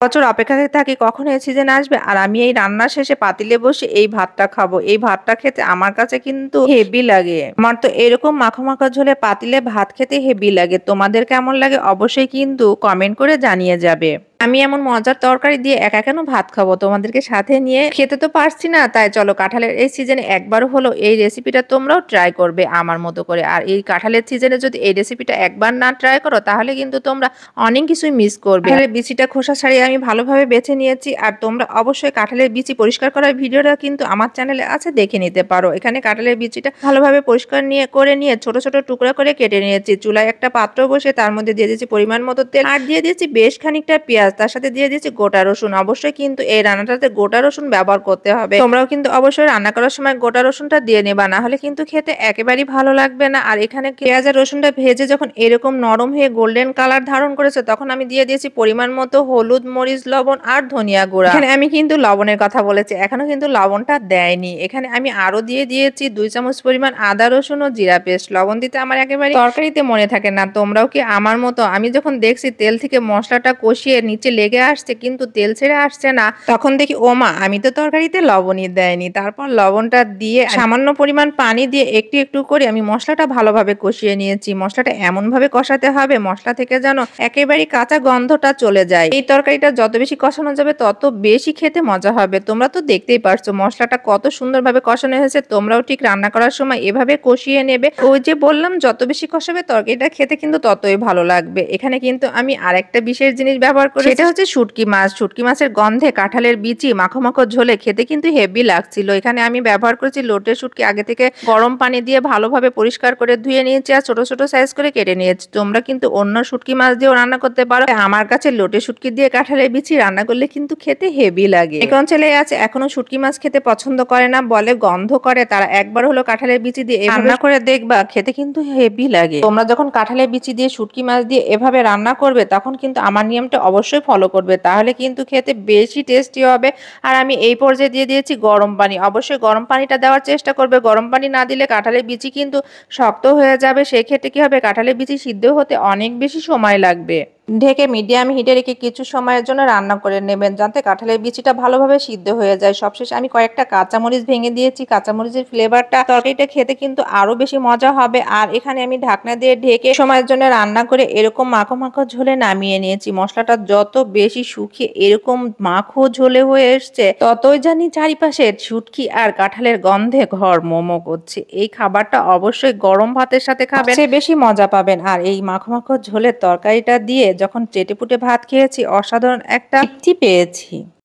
বছর অপেক্ষায় থাকি কখন এই সিজন আসবে আর আমি এই রান্না শেষে পাতিলে বসে এই ভাতটা খাবো। এই ভাতটা খেতে আমার কাছে কিন্তু হেভি লাগে। আমার তো এরকম মাখো মাখো ঝোলে পাতিলে ভাত খেতে হেভি লাগে। তোমাদের কেমন লাগে অবশ্যই কিন্তু কমেন্ট করে জানিয়ে যাবে। আমি এমন মজার তরকারি দিয়ে একা কেন ভাত খাবো, তোমাদেরকে সাথে নিয়ে খেতে তো পারছি না, তাই চলো কাঁঠালের এই সিজনে একবারও হলো এই রেসিপিটা তোমরাও ট্রাই করবে আমার মতো করে। আর এই কাঁঠালের সিজনে যদি এই রেসিপিটা একবার না ট্রাই করো তাহলে কিন্তু তোমরা অনেক কিছুই মিস করবে। কাঁঠালের বিচিটা খোসা ছাড়িয়ে আমি ভালোভাবে বেছে নিয়েছি, আর তোমরা অবশ্যই কাঁঠালের বিচি পরিষ্কার করার ভিডিওটা কিন্তু আমার চ্যানেলে আছে, দেখে নিতে পারো। এখানে কাঁঠালের বিচিটা ভালোভাবে পরিষ্কার করে নিয়ে ছোট ছোট টুকরা করে কেটে নিয়েছি। চুলায় একটা পাত্র বসে তার মধ্যে দিয়ে দিয়েছি পরিমাণ মতো তেল, আর দিয়ে দিয়েছি বেশ খানিকটা পেঁয়াজ, তার সাথে দিয়ে দিয়েছি গোটা রসুন। অবশ্যই কিন্তু এই রান্নাটাতে গোটা রসুন ব্যবহার করতে হবে। তোমরাও কিন্তু অবশ্যই রান্না করার সময় গোটা রসুনটা দিয়ে নেবা, না হলে কিন্তু খেতে একেবারেই ভালো লাগবে না। আর এখানে পেঁয়াজ আর রসুনটা ভেজে যখন এরকম নরম হয়ে গোল্ডেন কালার ধারণ করেছে তখন আমি দিয়ে দিয়েছি পরিমাণ মতো হলুদ, মরিচ, লবণ আর ধনিয়া গুঁড়া। এখানে আমি কিন্তু লবণের কথা বলেছি, এখনো কিন্তু লবণটা দেয়নি। এখানে আমি আরো দিয়ে দিয়েছি 2 চামচ পরিমাণ আদা, রসুন ও জিরা পেস্ট। লবণ দিতে আমার একেবারে তরকারিতে মনে থাকে না। তোমরাও কি আমার মতো? আমি যখন দেখছি তেল থেকে মশলাটা কষিয়ে নিচে লেগে আসছে কিন্তু তেল ছেড়ে আসছে না, তখন দেখি ওমা আমি তো তরকারিতে লবণই দেয়নি। তারপর লবণটা দিয়ে সামান্য পরিমাণ পানি দিয়ে একটু একটু করে আমি মশলাটা ভালোভাবে কষিয়ে নিয়েছি। মশলাটা এমন ভাবে কষাতে হবে মশলা থেকে যেন একেবারে কাঁচা গন্ধটা চলে যায়। এই তরকারিটা যত বেশি কষানো যাবে তত বেশি খেতে মজা হবে। তোমরা তো দেখতেই পারছো মশলাটা কত সুন্দরভাবে কষানো হয়েছে। তোমরাও ঠিক রান্না করার সময় এভাবে কষিয়ে নেবে। ওই যে বললাম যত বেশি কষাবে তরকারিটা খেতে কিন্তু ততই ভালো লাগবে। এখানে কিন্তু আমি আরেকটা বিশেষ জিনিস ব্যবহার করি, সেটা হচ্ছে শুটকি মাছ। শুটকি মাছের গন্ধে কাঁঠালের বিচি মাখো মাখো ঝোলে খেতে কিন্তু হেভি লাগছিল। এখানে আমি ব্যবহার করেছি লোটে শুটকি। আগে থেকে গরম পানি দিয়ে ভালোভাবে পরিষ্কার করে ধুয়ে নিয়েছি আর ছোট ছোট সাইজ করে কেটে নিয়েছি। তোমরা কিন্তু অন্য শুটকি মাছ দিয়েও রান্না করতে পারো। আমার কাছে লোটে শুটকি দিয়ে কাঁঠালের বিচি রান্না করলে কিন্তু খেতে হেভি লাগে। এক অঞ্চলে আছে এখনো শুটকি মাছ খেতে পছন্দ করে না, বলে গন্ধ করে। তারা একবার হলো কাঁঠালের বিচি দিয়ে রান্না করে দেখবা, খেতে কিন্তু হেভি লাগে। তোমরা যখন কাঁঠালের বিচি দিয়ে শুটকি মাছ দিয়ে এভাবে রান্না করবে তখন কিন্তু আমার নিয়মটা অবশ্যই ফলো করবে, তাহলে কিন্তু খেতে বেশি টেস্টি হবে। আর আমি এই পর্যায়ে দিয়ে দিয়েছি গরম পানি। অবশ্যই গরম পানিটা দেওয়ার চেষ্টা করবে, গরম পানি না দিলে কাঁঠালের বিচি কিন্তু শক্ত হয়ে যাবে। সেক্ষেত্রে কি হবে, কাঁঠালের বিচি সিদ্ধ হতে অনেক বেশি সময় লাগবে। ঢেকে মিডিয়াম হিটে রেখে কিছু সময়ের জন্য রান্না করে নেবেন যাতে কাঁঠালের বিচিটা ভালোভাবে সিদ্ধ হয়ে যায়। সবশেষে আমি কয়েকটা কাঁচামরিচ ভেঙে দিয়েছি। কাঁচামরিচের ফ্লেভারটা তরকারিটা খেতে কিন্তু আরো বেশি মজা হবে। আর এখানে আমি ঢাকনা দিয়ে ঢেকে সময়ের জন্য রান্না করে এরকম মাখো মাখো ঝোলে নামিয়ে নিয়েছি। মশলাটা যত বেশি শুকিয়ে এরকম মাখো ঝোলে হয়ে এসছে ততই জানি চারিপাশে শুটকি আর কাঁঠালের গন্ধে ঘর মোমো করছে। এই খাবারটা অবশ্যই গরম ভাতের সাথে খাবেন, সে বেশি মজা পাবেন। আর এই মাখো মাখো ঝোলের তরকারিটা দিয়ে যখন চেটেপুটে ভাত খেয়েছি অসাধারণ একটা তৃপ্তি পেয়েছি।